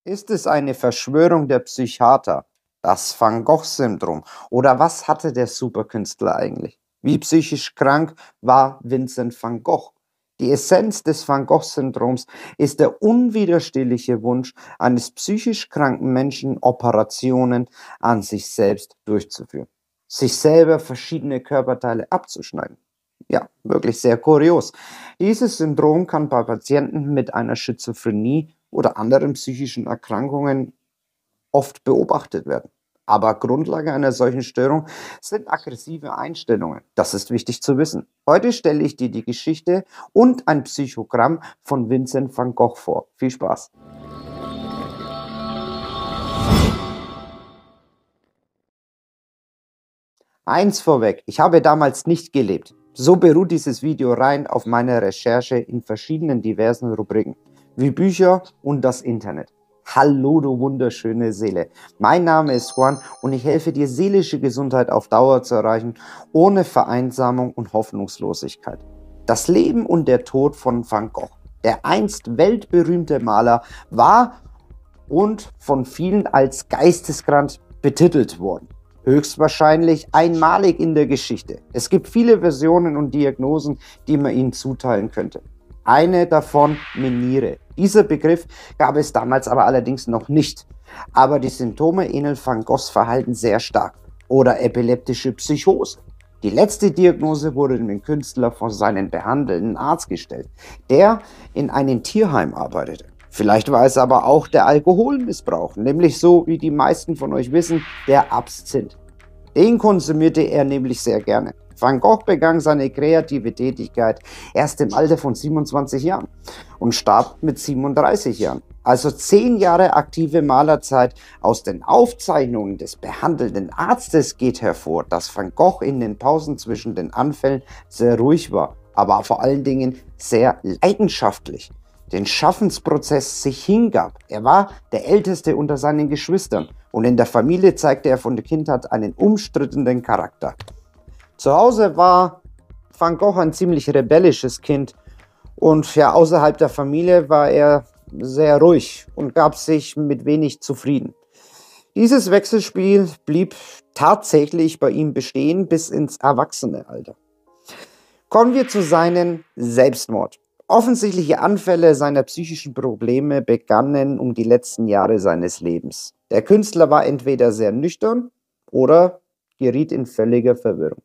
Ist es eine Verschwörung der Psychiater, das Van Gogh-Syndrom? Oder was hatte der Superkünstler eigentlich? Wie psychisch krank war Vincent van Gogh? Die Essenz des Van Gogh-Syndroms ist der unwiderstehliche Wunsch eines psychisch kranken Menschen, Operationen an sich selbst durchzuführen, sich selber verschiedene Körperteile abzuschneiden. Ja, wirklich sehr kurios. Dieses Syndrom kann bei Patienten mit einer Schizophrenie oder anderen psychischen Erkrankungen oft beobachtet werden. Aber Grundlage einer solchen Störung sind aggressive Einstellungen. Das ist wichtig zu wissen. Heute stelle ich dir die Geschichte und ein Psychogramm von Vincent van Gogh vor. Viel Spaß! Eins vorweg, ich habe damals nicht gelebt. So beruht dieses Video rein auf meiner Recherche in verschiedenen diversen Rubriken, wie Bücher und das Internet. Hallo, du wunderschöne Seele. Mein Name ist Juan und ich helfe dir, seelische Gesundheit auf Dauer zu erreichen, ohne Vereinsamung und Hoffnungslosigkeit. Das Leben und der Tod von Van Gogh, der einst weltberühmte Maler, war und von vielen als geisteskrank betitelt worden. Höchstwahrscheinlich einmalig in der Geschichte. Es gibt viele Versionen und Diagnosen, die man ihnen zuteilen könnte. Eine davon Menire. Dieser Begriff gab es damals aber allerdings noch nicht. Aber die Symptome ähneln Van Goghs Verhalten sehr stark. Oder epileptische Psychose. Die letzte Diagnose wurde dem Künstler von seinem behandelnden Arzt gestellt, der in einem Tierheim arbeitete. Vielleicht war es aber auch der Alkoholmissbrauch, nämlich so wie die meisten von euch wissen, der Absinth. Den konsumierte er nämlich sehr gerne. Van Gogh begann seine kreative Tätigkeit erst im Alter von 27 Jahren und starb mit 37 Jahren. Also 10 Jahre aktive Malerzeit. Aus den Aufzeichnungen des behandelnden Arztes geht hervor, dass Van Gogh in den Pausen zwischen den Anfällen sehr ruhig war, aber vor allen Dingen sehr leidenschaftlich den Schaffensprozess sich hingab. Er war der Älteste unter seinen Geschwistern und in der Familie zeigte er von der Kindheit einen umstrittenen Charakter. Zu Hause war Van Gogh ein ziemlich rebellisches Kind und ja, außerhalb der Familie war er sehr ruhig und gab sich mit wenig zufrieden. Dieses Wechselspiel blieb tatsächlich bei ihm bestehen bis ins Erwachsenealter. Kommen wir zu seinem Selbstmord. Offensichtliche Anfälle seiner psychischen Probleme begannen um die letzten Jahre seines Lebens. Der Künstler war entweder sehr nüchtern oder geriet in völlige Verwirrung.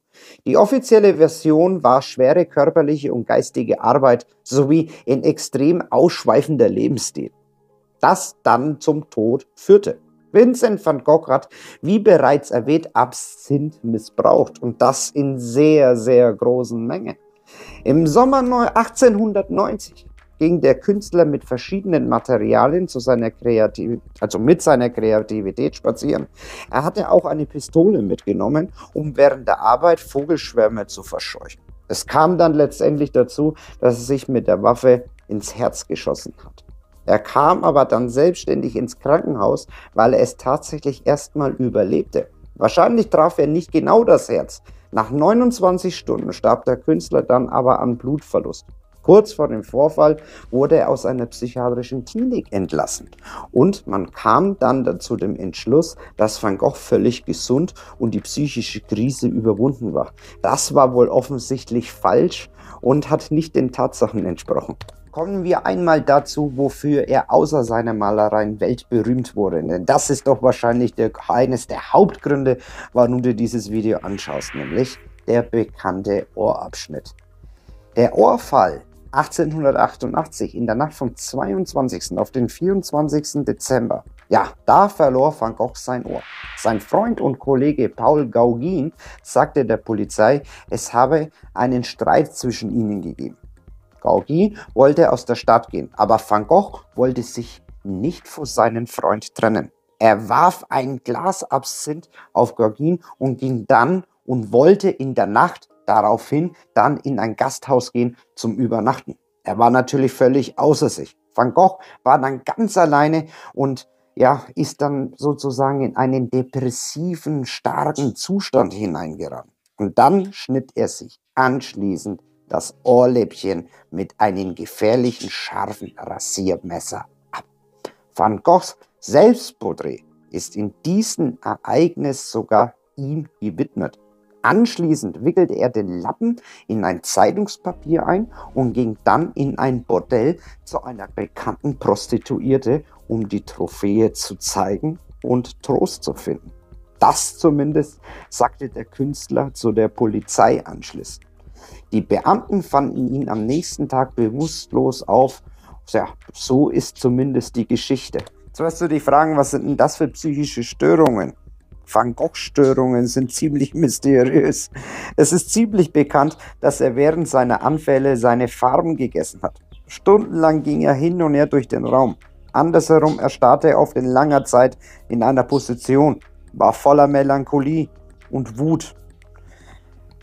Die offizielle Version war schwere körperliche und geistige Arbeit sowie ein extrem ausschweifender Lebensstil, das dann zum Tod führte. Vincent van Gogh hat, wie bereits erwähnt, Absinth missbraucht und das in sehr, sehr großen Mengen. Im Sommer 1890 ging der Künstler mit verschiedenen Materialien mit seiner Kreativität spazieren. Er hatte auch eine Pistole mitgenommen, um während der Arbeit Vogelschwärme zu verscheuchen. Es kam dann letztendlich dazu, dass er sich mit der Waffe ins Herz geschossen hat. Er kam aber dann selbstständig ins Krankenhaus, weil er es tatsächlich erstmal überlebte. Wahrscheinlich traf er nicht genau das Herz. Nach 29 Stunden starb der Künstler dann aber an Blutverlust. Kurz vor dem Vorfall wurde er aus einer psychiatrischen Klinik entlassen und man kam dann zu dem Entschluss, dass Van Gogh völlig gesund und die psychische Krise überwunden war. Das war wohl offensichtlich falsch und hat nicht den Tatsachen entsprochen. Kommen wir einmal dazu, wofür er außer seiner Malereien weltberühmt wurde. Denn das ist doch wahrscheinlich eines der Hauptgründe, warum du dieses Video anschaust, nämlich der bekannte Ohrabschnitt. Der Ohrfall 1888 in der Nacht vom 22. auf den 24. Dezember. Ja, da verlor Van Gogh sein Ohr. Sein Freund und Kollege Paul Gauguin sagte der Polizei, es habe einen Streit zwischen ihnen gegeben. Gauguin wollte aus der Stadt gehen, aber Van Gogh wollte sich nicht von seinem Freund trennen. Er warf ein Glas Absinth auf Gauguin und ging dann und wollte in der Nacht daraufhin dann in ein Gasthaus gehen zum Übernachten. Er war natürlich völlig außer sich. Van Gogh war dann ganz alleine und ja, ist dann sozusagen in einen depressiven, starken Zustand hineingeraten. Und dann schnitt er sich anschließend das Ohrläppchen mit einem gefährlichen, scharfen Rasiermesser ab. Van Goghs Selbstporträt ist in diesem Ereignis sogar ihm gewidmet. Anschließend wickelte er den Lappen in ein Zeitungspapier ein und ging dann in ein Bordell zu einer bekannten Prostituierte, um die Trophäe zu zeigen und Trost zu finden. Das zumindest sagte der Künstler zu der Polizei anschließend. Die Beamten fanden ihn am nächsten Tag bewusstlos auf. Ja, so ist zumindest die Geschichte. Jetzt wirst du dich fragen, was sind denn das für psychische Störungen? Van Gogh-Störungen sind ziemlich mysteriös. Es ist ziemlich bekannt, dass er während seiner Anfälle seine Farben gegessen hat. Stundenlang ging er hin und her durch den Raum. Andersherum erstarrte er oft in langer Zeit in einer Position, war voller Melancholie und Wut.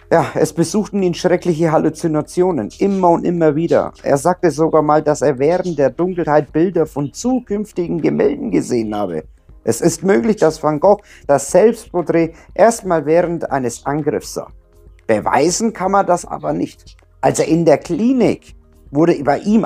Ja, es besuchten ihn schreckliche Halluzinationen, immer und immer wieder. Er sagte sogar mal, dass er während der Dunkelheit Bilder von zukünftigen Gemälden gesehen habe. Es ist möglich, dass Van Gogh das Selbstporträt erstmal während eines Angriffs sah. Beweisen kann man das aber nicht. Also in der Klinik wurde bei ihm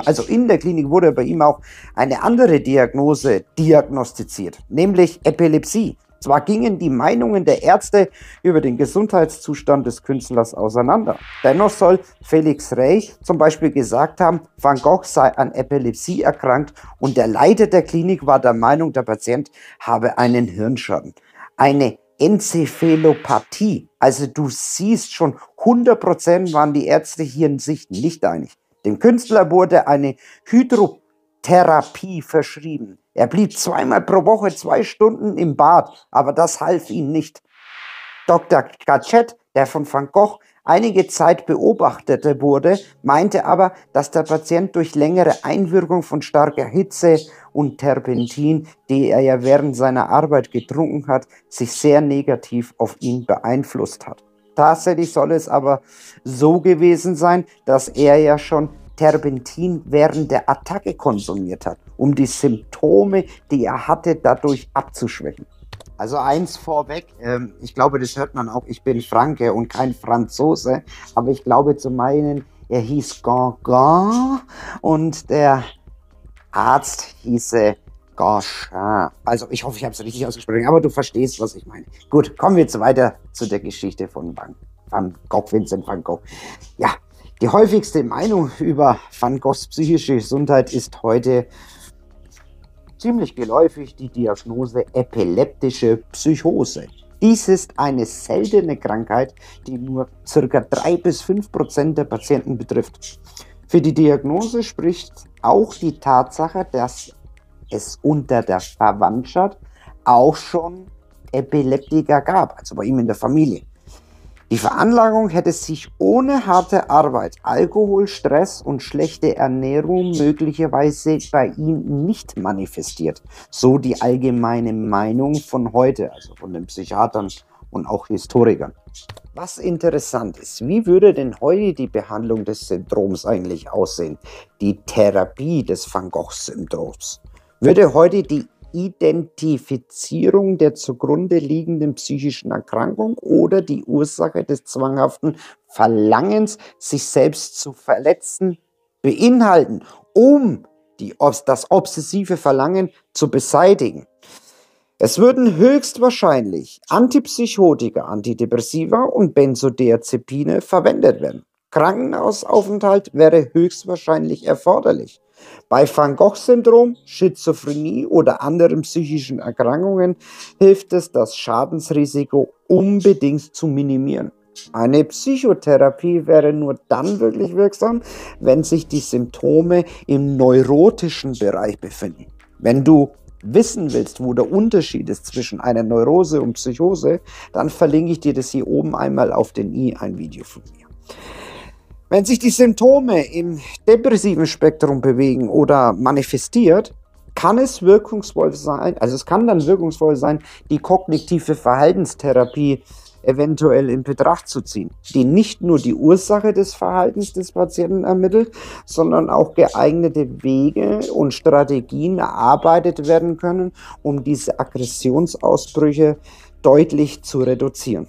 auch eine andere Diagnose diagnostiziert, nämlich Epilepsie. Zwar gingen die Meinungen der Ärzte über den Gesundheitszustand des Künstlers auseinander. Dennoch soll Felix Rey zum Beispiel gesagt haben, Van Gogh sei an Epilepsie erkrankt und der Leiter der Klinik war der Meinung, der Patient habe einen Hirnschaden. Eine Enzephalopathie. Also du siehst schon, 100% waren die Ärzte hier in sich nicht einig. Dem Künstler wurde eine Hydrotherapie verschrieben. Er blieb zweimal pro Woche 2 Stunden im Bad, aber das half ihm nicht. Dr. Gachet, der von Van Gogh einige Zeit beobachtete wurde, meinte aber, dass der Patient durch längere Einwirkung von starker Hitze und Terpentin, die er ja während seiner Arbeit getrunken hat, sich sehr negativ auf ihn beeinflusst hat. Tatsächlich soll es aber so gewesen sein, dass er ja schon Terpentin während der Attacke konsumiert hat, um die Symptome, die er hatte, dadurch abzuschwächen. Also eins vorweg, ich glaube, das hört man auch, ich bin Franke und kein Franzose, aber ich glaube zu meinen, er hieß Gauguin und der Arzt hieße Gauchin. Also ich hoffe, ich habe es richtig ausgesprochen, aber du verstehst, was ich meine. Gut, kommen wir jetzt weiter zu der Geschichte von Van Gogh, Vincent van Gogh. Ja, die häufigste Meinung über Van Goghs psychische Gesundheit ist heute ziemlich geläufig die Diagnose epileptische Psychose. Dies ist eine seltene Krankheit, die nur ca. 3–5% der Patienten betrifft. Für die Diagnose spricht auch die Tatsache, dass es unter der Verwandtschaft auch schon Epileptiker gab, also bei ihm in der Familie. Die Veranlagung hätte sich ohne harte Arbeit, Alkohol, Stress und schlechte Ernährung möglicherweise bei ihm nicht manifestiert. So die allgemeine Meinung von heute, also von den Psychiatern und auch Historikern. Was interessant ist, wie würde denn heute die Behandlung des Syndroms eigentlich aussehen? Die Therapie des Van Gogh-Syndroms. Würde heute die Identifizierung der zugrunde liegenden psychischen Erkrankung oder die Ursache des zwanghaften Verlangens, sich selbst zu verletzen, beinhalten, um das obsessive Verlangen zu beseitigen? Es würden höchstwahrscheinlich Antipsychotika, Antidepressiva und Benzodiazepine verwendet werden. Krankenhausaufenthalt wäre höchstwahrscheinlich erforderlich. Bei Van Gogh-Syndrom, Schizophrenie oder anderen psychischen Erkrankungen hilft es, das Schadensrisiko unbedingt zu minimieren. Eine Psychotherapie wäre nur dann wirklich wirksam, wenn sich die Symptome im neurotischen Bereich befinden. Wenn du wissen willst, wo der Unterschied ist zwischen einer Neurose und Psychose, dann verlinke ich dir das hier oben einmal auf den i, ein Video von mir. Wenn sich die Symptome im depressiven Spektrum bewegen oder manifestiert, kann es wirkungsvoll sein, die kognitive Verhaltenstherapie eventuell in Betracht zu ziehen, die nicht nur die Ursache des Verhaltens des Patienten ermittelt, sondern auch geeignete Wege und Strategien erarbeitet werden können, um diese Aggressionsausbrüche deutlich zu reduzieren.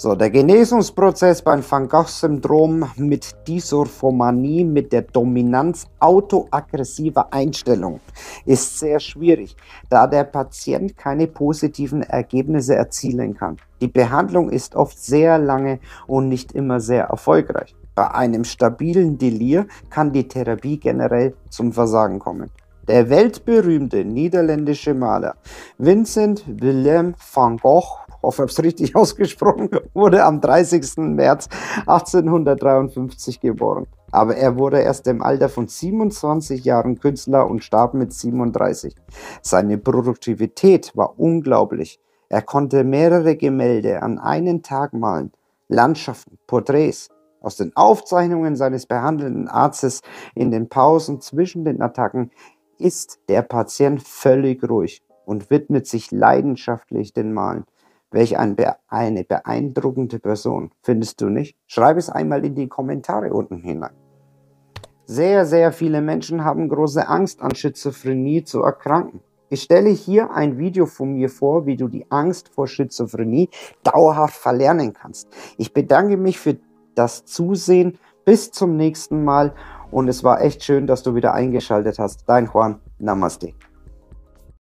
So, der Genesungsprozess beim Van Gogh-Syndrom mit Dysorphomanie mit der Dominanz autoaggressiver Einstellungen ist sehr schwierig, da der Patient keine positiven Ergebnisse erzielen kann. Die Behandlung ist oft sehr lange und nicht immer sehr erfolgreich. Bei einem stabilen Delir kann die Therapie generell zum Versagen kommen. Der weltberühmte niederländische Maler Vincent Willem van Gogh, ich hoffe, ich habe es richtig ausgesprochen, wurde am 30. März 1853 geboren. Aber er wurde erst im Alter von 27 Jahren Künstler und starb mit 37. Seine Produktivität war unglaublich. Er konnte mehrere Gemälde an einen Tag malen, Landschaften, Porträts. Aus den Aufzeichnungen seines behandelnden Arztes in den Pausen zwischen den Attacken ist der Patient völlig ruhig und widmet sich leidenschaftlich den Malen. Welch eine beeindruckende Person, findest du nicht? Schreib es einmal in die Kommentare unten hinein. Sehr, sehr viele Menschen haben große Angst, an Schizophrenie zu erkranken. Ich stelle hier ein Video von mir vor, wie du die Angst vor Schizophrenie dauerhaft verlernen kannst. Ich bedanke mich für das Zusehen. Bis zum nächsten Mal und es war echt schön, dass du wieder eingeschaltet hast. Dein Juan. Namaste.